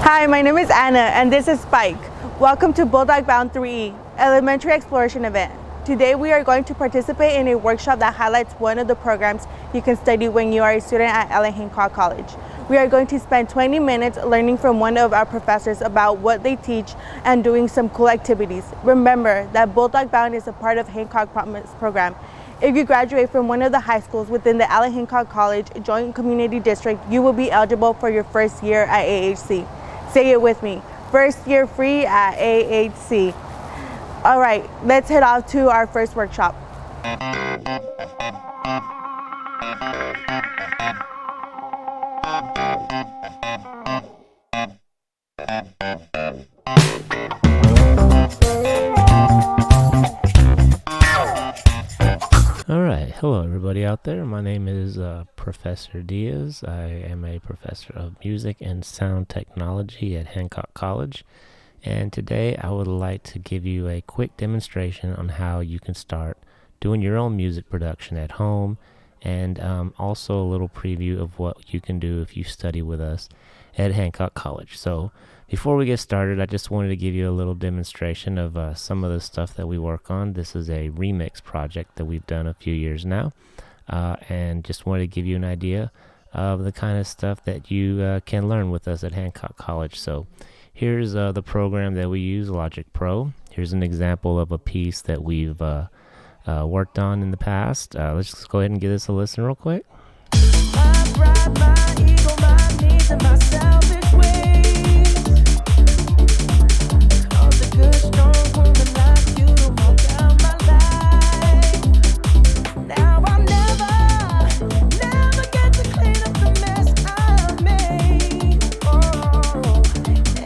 Hi, my name is Anna, and this is Spike. Welcome to Bulldog Bound 3E, Elementary Exploration event. Today we are going to participate in a workshop that highlights one of the programs you can study when you are a student at Allan Hancock College. We are going to spend 20 minutes learning from one of our professors about what they teach and doing some cool activities. Remember that Bulldog Bound is a part of Hancock Promise program. If you graduate from one of the high schools within the Allan Hancock College Joint Community District, you will be eligible for your first year at AHC. Say it with me, first year free at AHC. All right, let's head off to our first workshop. All right, hello everybody out there. My name is Professor Diaz. I am a professor of music and sound technology at Hancock College. And today I would like to give you a quick demonstration on how you can start doing your own music production at home, and also a little preview of what you can do if you study with us at Hancock College. So before we get started, I just wanted to give you a little demonstration of some of the stuff that we work on. This is a remix project that we've done a few years now, and just wanted to give you an idea of the kind of stuff that you can learn with us at Hancock College. So here's the program that we use, Logic Pro. Here's an example of a piece that we've worked on in the past. Let's just go ahead and give this a listen real quick. I ride my ego, my needs, and my selfish ways. Cause a good, strong woman like you to walk down my life. Now I'll never get to clean up the mess I made. Oh,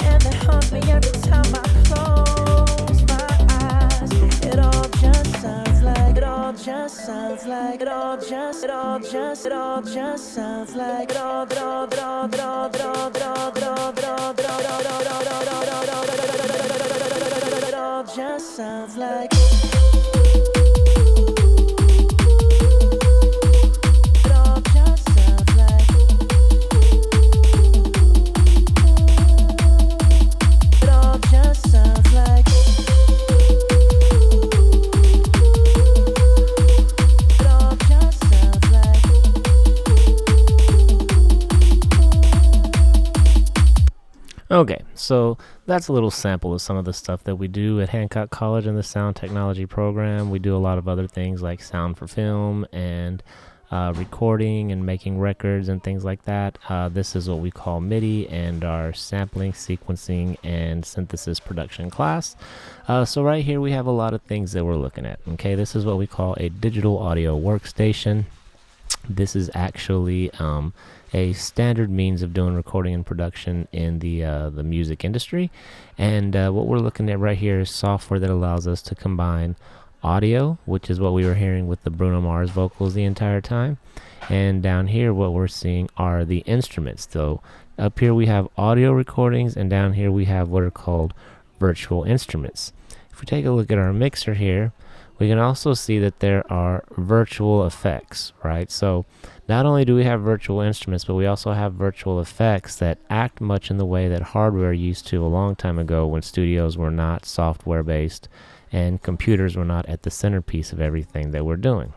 and it haunts me every time I close my eyes. It all just sounds like, it all just sounds like, it all just sounds like, it all just sounds like. Okay, so that's a little sample of some of the stuff that we do at Hancock College in the sound technology program. We do a lot of other things like sound for film and recording and making records and things like that. This is what we call MIDI and our sampling, sequencing, and synthesis production class. So right here we have a lot of things that we're looking at. Okay, this is what we call a digital audio workstation. This is actually a standard means of doing recording and production in the music industry, and what we're looking at right here is software that allows us to combine audio, which is what we were hearing with the Bruno Mars vocals the entire time, and down here what we're seeing are the instruments. So up here we have audio recordings, and down here we have what are called virtual instruments. If we take a look at our mixer here, we can also see that there are virtual effects, right? So not only do we have virtual instruments, but we also have virtual effects that act much in the way that hardware used to a long time ago, when studios were not software based and computers were not at the centerpiece of everything that we're doing.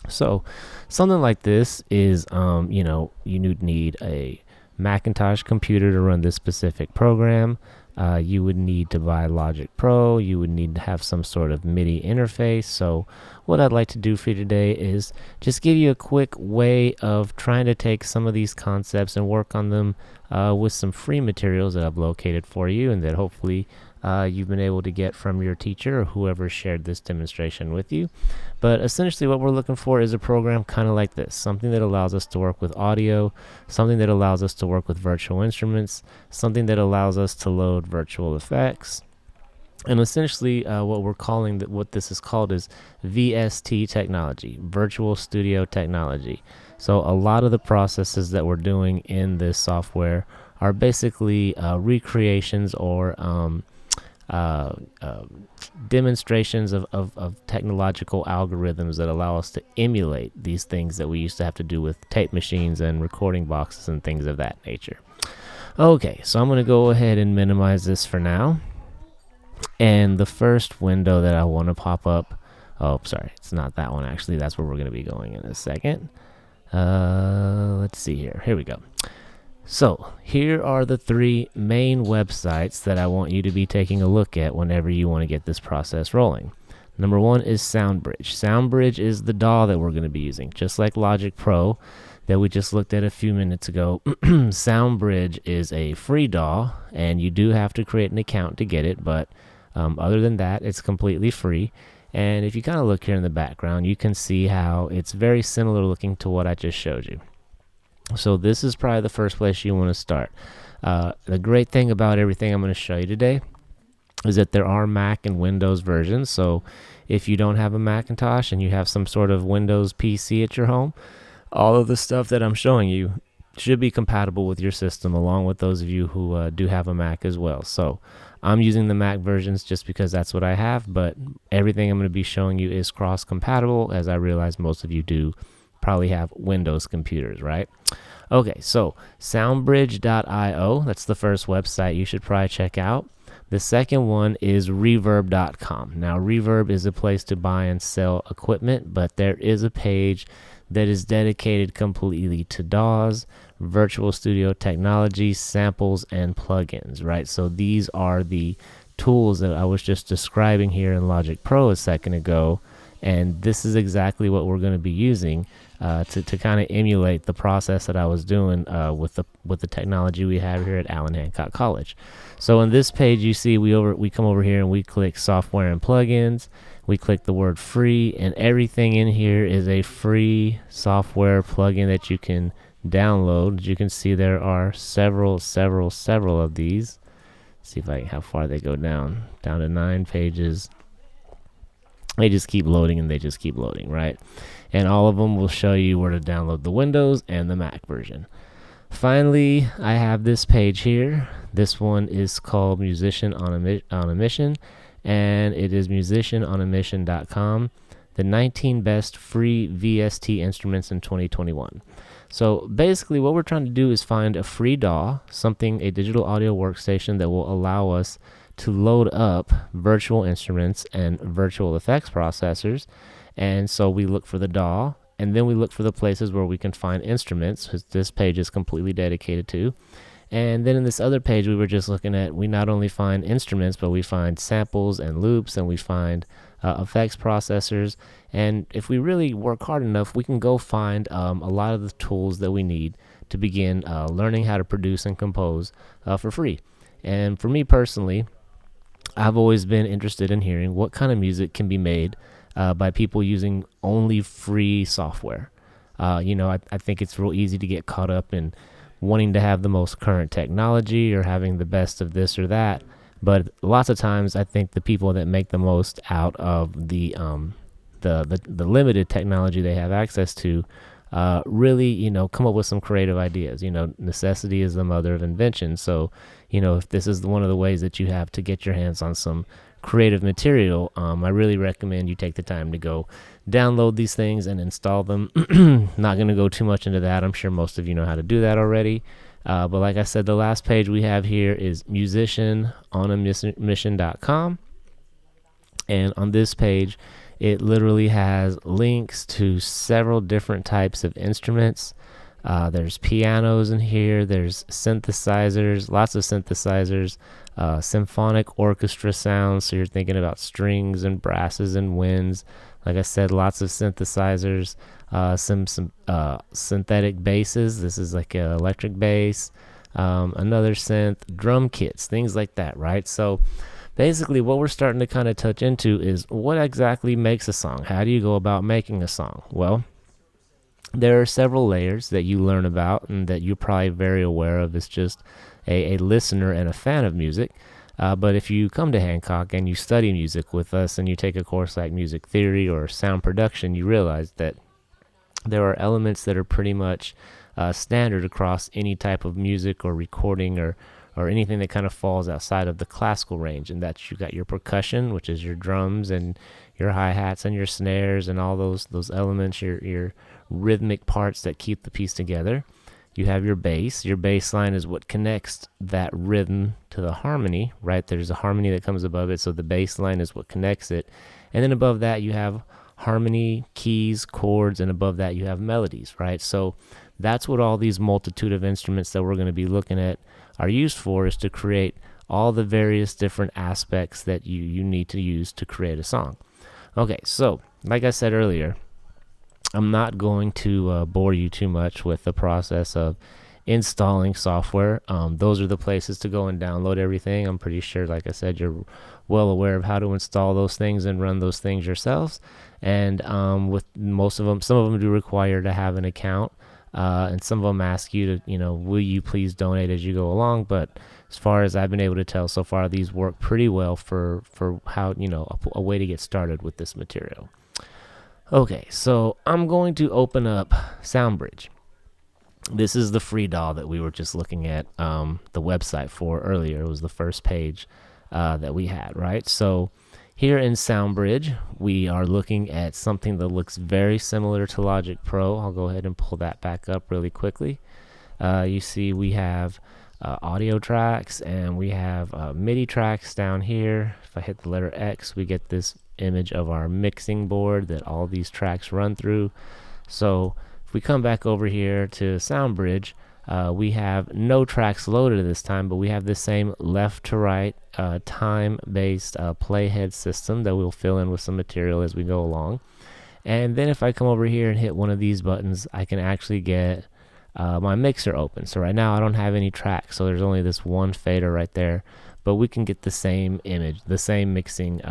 So something like this is, you would need a Macintosh computer to run this specific program. You would need to buy Logic Pro. You would need to have some sort of MIDI interface. So what I'd like to do for you today is just give you a quick way of trying to take some of these concepts and work on them with some free materials that I've located for you, and that hopefully you've been able to get from your teacher or whoever shared this demonstration with you. But essentially what we're looking for is a program kind of like this, something that allows us to work with audio, something that allows us to work with virtual instruments, something that allows us to load virtual effects. And essentially what this is called is VST technology, Virtual Studio Technology. So a lot of the processes that we're doing in this software are basically recreations or demonstrations of technological algorithms that allow us to emulate these things that we used to have to do with tape machines and recording boxes and things of that nature. Okay, so I'm going to go ahead and minimize this for now. And the first window that I want to pop up, oh, sorry, it's not that one actually. That's where we're going to be going in a second. Let's see here. Here we go. So here are the 3 main websites that I want you to be taking a look at whenever you want to get this process rolling. Number 1 is Soundbridge. Soundbridge is the DAW that we're going to be using, just like Logic Pro that we just looked at a few minutes ago. Soundbridge is a free DAW, and you do have to create an account to get it, but other than that, it's completely free. And if you kind of look here in the background, you can see how it's very similar looking to what I just showed you. So this is probably the first place you want to start. The great thing about everything I'm going to show you today is that there are Mac and Windows versions. So if you don't have a Macintosh and you have some sort of Windows PC at your home, all of the stuff that I'm showing you should be compatible with your system, along with those of you who do have a Mac as well. So I'm using the Mac versions just because that's what I have, but everything I'm going to be showing you is cross-compatible, as I realize most of you do probably have Windows computers, right? Okay, so soundbridge.io, that's the first website you should probably check out. The second one is reverb.com. Now, Reverb is a place to buy and sell equipment, but there is a page that is dedicated completely to DAWs, virtual studio technology, samples, and plugins, right? So these are the tools that I was just describing here in Logic Pro a second ago, and this is exactly what we're going to be using to kind of emulate the process that I was doing with the technology we have here at Allan Hancock College. So on this page, you see we come over here and we click software and plugins. We click the word free, and everything in here is a free software plugin that you can download. As you can see, there are several of these. Let's see how far they go down to 9 pages. They just keep loading and they just keep loading, right? And all of them will show you where to download the Windows and the Mac version. Finally, I have this page here. This one is called Musician on a Mission, and it is musicianonamission.com, the 19 best free VST instruments in 2021. So basically what we're trying to do is find a free DAW, a digital audio workstation that will allow us to load up virtual instruments and virtual effects processors. And so we look for the DAW, and then we look for the places where we can find instruments, because this page is completely dedicated to. And then in this other page we were just looking at, we not only find instruments, but we find samples and loops, and we find effects processors. And if we really work hard enough, we can go find a lot of the tools that we need to begin learning how to produce and compose for free. And for me personally, I've always been interested in hearing what kind of music can be made by people using only free software. I think it's real easy to get caught up in wanting to have the most current technology or having the best of this or that. But lots of times I think the people that make the most out of the limited technology they have access to really, come up with some creative ideas. Necessity is the mother of invention. So, if this is one of the ways that you have to get your hands on some creative material, I really recommend you take the time to go download these things and install them. Not going to go too much into that. I'm sure most of you know how to do that already. But like I said, the last page we have here is musicianonamission.com. And on this page, it literally has links to several different types of instruments. There's pianos in here, there's synthesizers, lots of synthesizers, symphonic orchestra sounds, so you're thinking about strings and brasses and winds. Like I said, lots of synthesizers, some synthetic basses. This is like an electric bass, another synth, drum kits, things like that, right? So basically what we're starting to kind of touch into is what exactly makes a song. How do you go about making a song? Well, there are several layers that you learn about and that you're probably very aware of as just a listener and a fan of music. But if you come to Hancock and you study music with us and you take a course like music theory or sound production, you realize that there are elements that are pretty much standard across any type of music or recording or anything that kind of falls outside of the classical range. And that's, you got your percussion, which is your drums and your hi-hats and your snares and all those elements, your rhythmic parts that keep the piece together. you have your bass. Your bass line is what connects that rhythm to the harmony, right? There's a harmony that comes above it, so the bass line is what connects it. And then above that, you have harmony, keys, chords, and above that, you have melodies, right? So that's what all these multitude of instruments that we're going to be looking at are used for, is to create all the various different aspects that you need to use to create a song. Okay, so like I said earlier, I'm not going to bore you too much with the process of installing software. Those are the places to go and download everything. I'm pretty sure, like I said, you're well aware of how to install those things and run those things yourselves. And with most of them, some of them do require to have an account, and some of them ask you to, will you please donate as you go along. But as far as I've been able to tell so far, these work pretty well for how, a way to get started with this material. Okay, so I'm going to open up Soundbridge. This is the free DAW that we were just looking at the website for earlier. It was the first page that we had, right? So here in Soundbridge, we are looking at something that looks very similar to Logic Pro. I'll go ahead and pull that back up really quickly. You see we have audio tracks, and we have MIDI tracks down here. If I hit the letter X, we get this image of our mixing board that all these tracks run through. So if we come back over here to Soundbridge, we have no tracks loaded at this time, but we have the same left to right time-based playhead system that we'll fill in with some material as we go along. And then if I come over here and hit one of these buttons, I can actually get my mixer open. So right now I don't have any tracks, so there's only this one fader right there, but we can get the same image, the same mixing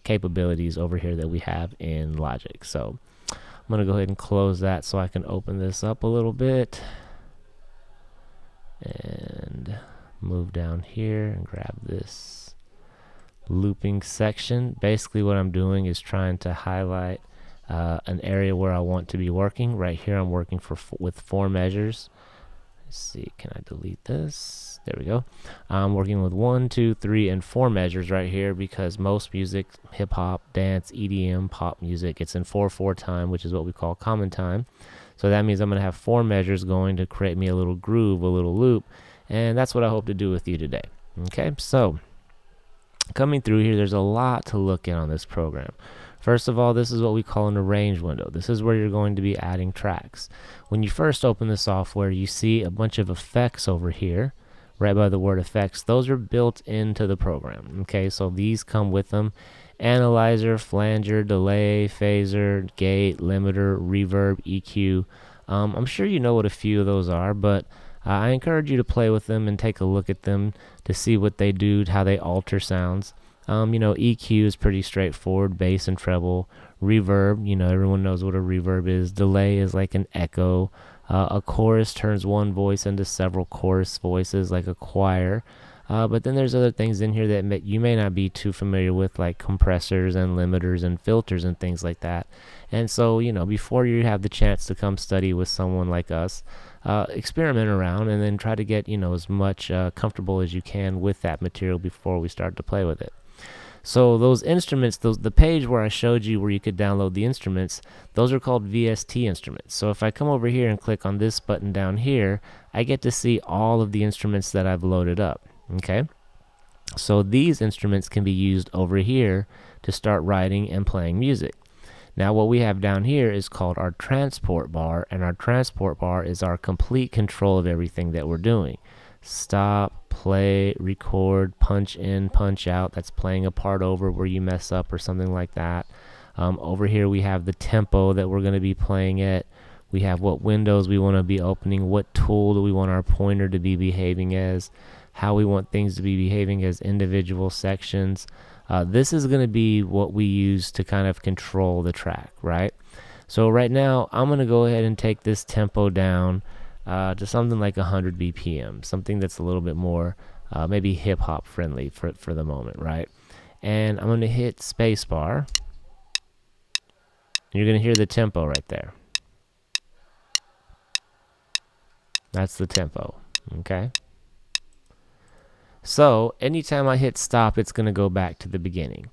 capabilities over here that we have in Logic. So I'm going to go ahead and close that so I can open this up a little bit and move down here and grab this looping section. Basically what I'm doing is trying to highlight an area where I want to be working. Right here I'm working with 4 measures. Let's see, can I delete this? There we go. I'm working with 1, 2, 3, and 4 measures right here because most music, hip-hop, dance, EDM, pop music, it's in 4/4 time, which is what we call common time. So that means I'm going to have 4 measures going to create me a little groove, a little loop, and that's what I hope to do with you today. Okay, so coming through here, there's a lot to look at on this program. First of all, this is what we call an arrange window. This is where you're going to be adding tracks. When you first open the software, you see a bunch of effects over here, right by the word effects. Those are built into the program. Okay, so these come with them. Analyzer, flanger, delay, phaser, gate, limiter, reverb, EQ. I'm sure you know what a few of those are, but I encourage you to play with them and take a look at them to see what they do, how they alter sounds. EQ is pretty straightforward, bass and treble. Reverb, everyone knows what a reverb is. Delay is like an echo. A chorus turns one voice into several chorus voices, like a choir. But then there's other things in here that you may not be too familiar with, like compressors and limiters and filters and things like that. And so, before you have the chance to come study with someone like us, experiment around and then try to get, as much comfortable as you can with that material before we start to play with it. So those instruments, the page where I showed you where you could download the instruments, those are called VST instruments. So if I come over here and click on this button down here, I get to see all of the instruments that I've loaded up. Okay, so these instruments can be used over here to start writing and playing music. Now what we have down here is called our transport bar, and our transport bar is our complete control of everything that we're doing. Stop, play, record, punch in, punch out. That's playing a part over where you mess up or something like that. Over here we have the tempo that we're going to be playing at. We have what windows we want to be opening, what tool do we want our pointer to be behaving as, how we want things to be behaving as individual sections. This is going to be what we use to kind of control the track, right? So right now I'm going to go ahead and take this tempo down to something like 100 BPM, something that's a little bit more maybe hip-hop friendly for the moment, right? And I'm going to hit spacebar. You're going to hear the tempo right there. That's the tempo, okay? So anytime I hit stop, it's going to go back to the beginning.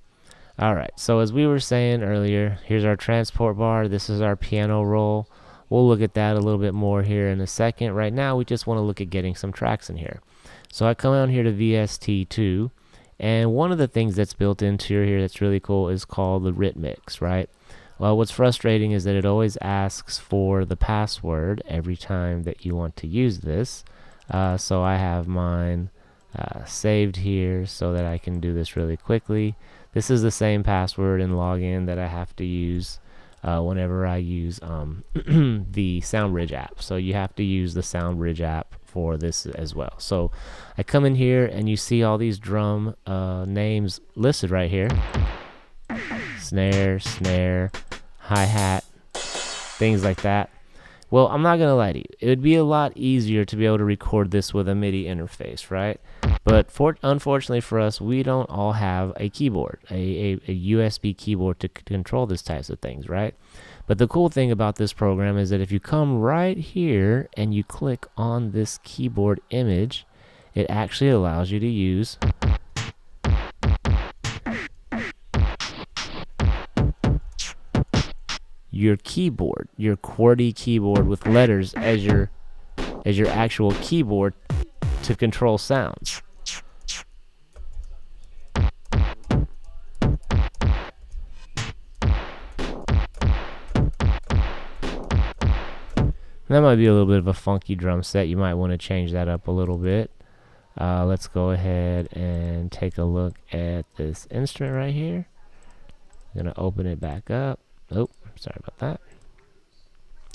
All right, so as we were saying earlier, here's our transport bar. This is our piano roll. We'll look at that a little bit more here in a second. Right now, we just want to look at getting some tracks in here. So I come down here to VST2, and one of the things that's built into here that's really cool is called the Rhythmix, right? Well, what's frustrating is that it always asks for the password every time that you want to use this. So I have mine saved here so that I can do this really quickly. This is the same password and login that I have to use whenever I use the Soundbridge app. So you have to use the Soundbridge app for this as well. So I come in here and you see all these drum names listed right here. Snare, hi-hat, things like that. Well, I'm not going to lie to you. It would be a lot easier to be able to record this with a MIDI interface, right? But unfortunately for us, we don't all have a keyboard, a USB keyboard to control these types of things, right? But the cool thing about this program is that if you come right here and you click on this keyboard image, it actually allows you to use your keyboard, your QWERTY keyboard with letters as your actual keyboard to control sounds. That might be a little bit of a funky drum set. You might want to change that up a little bit. Let's go ahead and take a look at this instrument right here. I'm going to open it back up. Oh, sorry about that.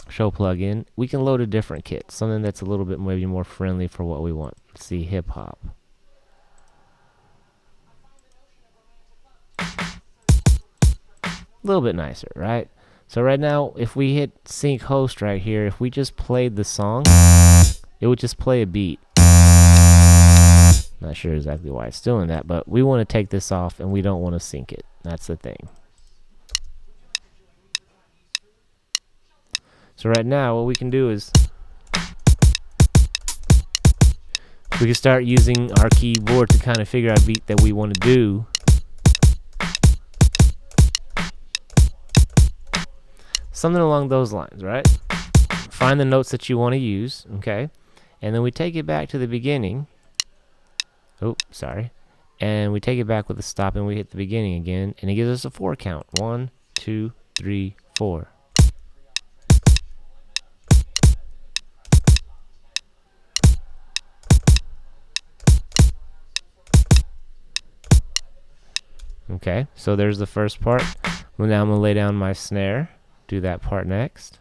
Show plugin. We can load a different kit, something that's a little bit maybe more friendly for what we want. Let's see, hip hop. A little bit nicer, right? So right now, if we hit sync host right here, if we just played the song, it would just play a beat. Not sure exactly why it's doing that, but we want to take this off and we don't want to sync it. That's the thing. So right now, what we can do is we can start using our keyboard to kind of figure out a beat that we want to do. Something along those lines, right? Find the notes that you want to use, okay? And then we take it back to the beginning. Oh, sorry. And we take it back with a stop and we hit the beginning again. And it gives us a 4 count. 1, 2, 3, 4. Okay, so there's the first part. Well, now I'm going to lay down my snare. Do that part next.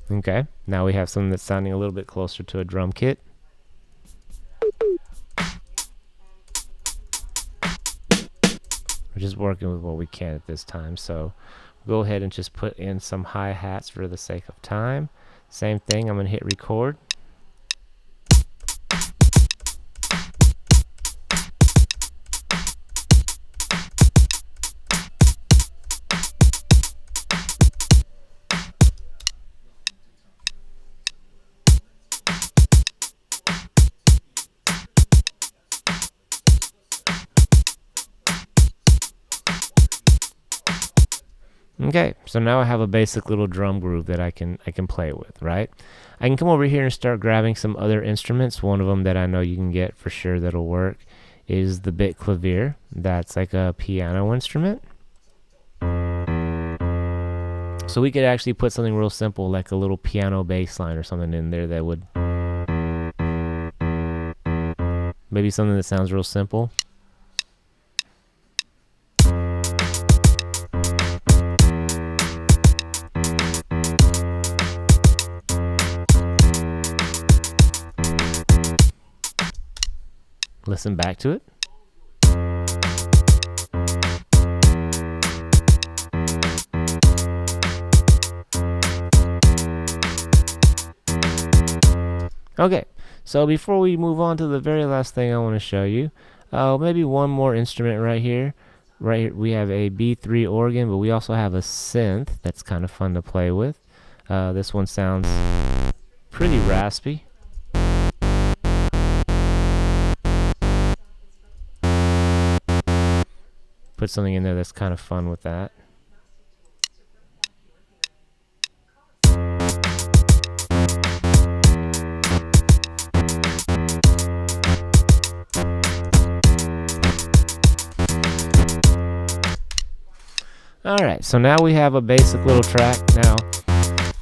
Okay, now we have something that's sounding a little bit closer to a drum kit. We're just working with what we can at this time, so we'll go ahead and just put in some hi-hats for the sake of time. Same thing, I'm going to hit record. Okay, so now I have a basic little drum groove that I can play with, right? I can come over here and start grabbing some other instruments. One of them that I know you can get for sure that'll work is the bit clavier. That's like a piano instrument. So we could actually put something real simple like a little piano bass line or something in there that would maybe something that sounds real simple. Listen back to it. Okay, so before we move on to the very last thing I want to show you, maybe one more instrument right here. Right here we have a B3 organ, but we also have a synth that's kind of fun to play with. This one sounds pretty raspy. put something in there that's kind of fun with that. Alright, so now we have a basic little track. Now,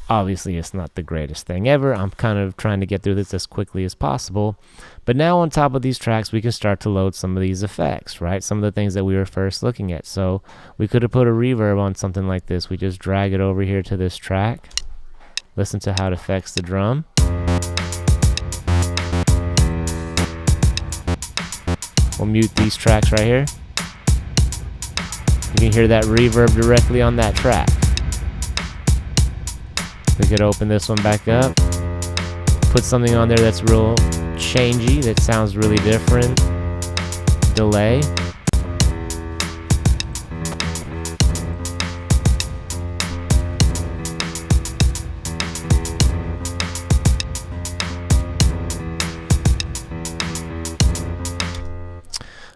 obviously it's not the greatest thing ever. I'm kind of trying to get through this as quickly as possible. But now on top of these tracks, we can start to load some of these effects, right? Some of the things that we were first looking at. So we could have put a reverb on something like this. We just drag it over here to this track. Listen to how it affects the drum. We'll mute these tracks right here. You can hear that reverb directly on that track. We could open this one back up, put something on there that's real changey, that sounds really different. Delay.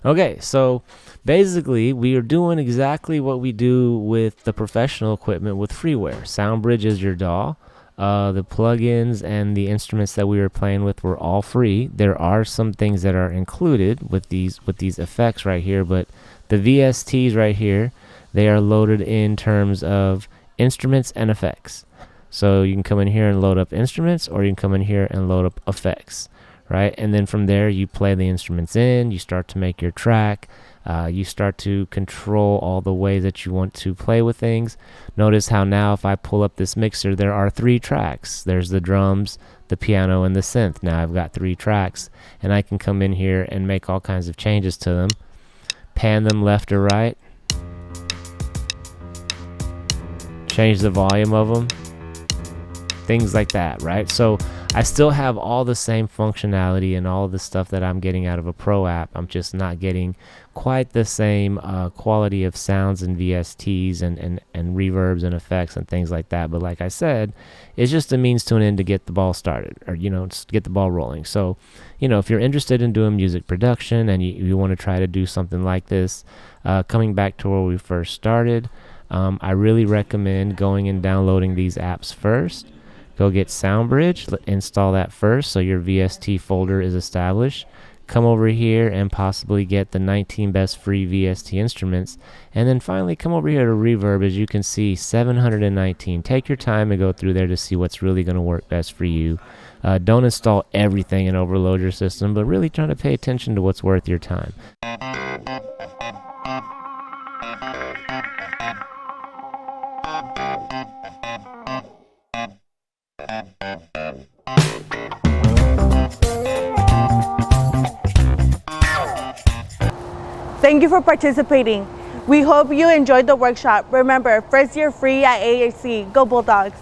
Okay, so basically we are doing exactly what we do with the professional equipment with freeware. Soundbridge is your DAW. The plugins and the instruments that we were playing with were all free. There are some things that are included with these effects right here, but the VSTs right here, they are loaded in terms of instruments and effects. So you can come in here and load up instruments, or you can come in here and load up effects, right? And then from there you play the instruments in, you start to make your track. You start to control all the ways that you want to play with things. Notice how now if I pull up this mixer, there are 3 tracks. There's the drums, the piano, and the synth. Now I've got 3 tracks, and I can come in here and make all kinds of changes to them. Pan them left or right. Change the volume of them. Things like that, right? So I still have all the same functionality and all the stuff that I'm getting out of a pro app. I'm just not getting quite the same quality of sounds and VSTs and reverbs and effects and things like that. But like I said, it's just a means to an end to get the ball started, or, just get the ball rolling. So, if you're interested in doing music production and you want to try to do something like this, coming back to where we first started, I really recommend going and downloading these apps first. Go get Soundbridge, install that first so your VST folder is established. Come over here and possibly get the 19 best free VST instruments. And then finally come over here to Reverb. As you can see, 719. Take your time and go through there to see what's really going to work best for you. Don't install everything and overload your system, but really try to pay attention to what's worth your time. Thank you for participating. We hope you enjoyed the workshop. Remember, first year free at AAC. Go Bulldogs!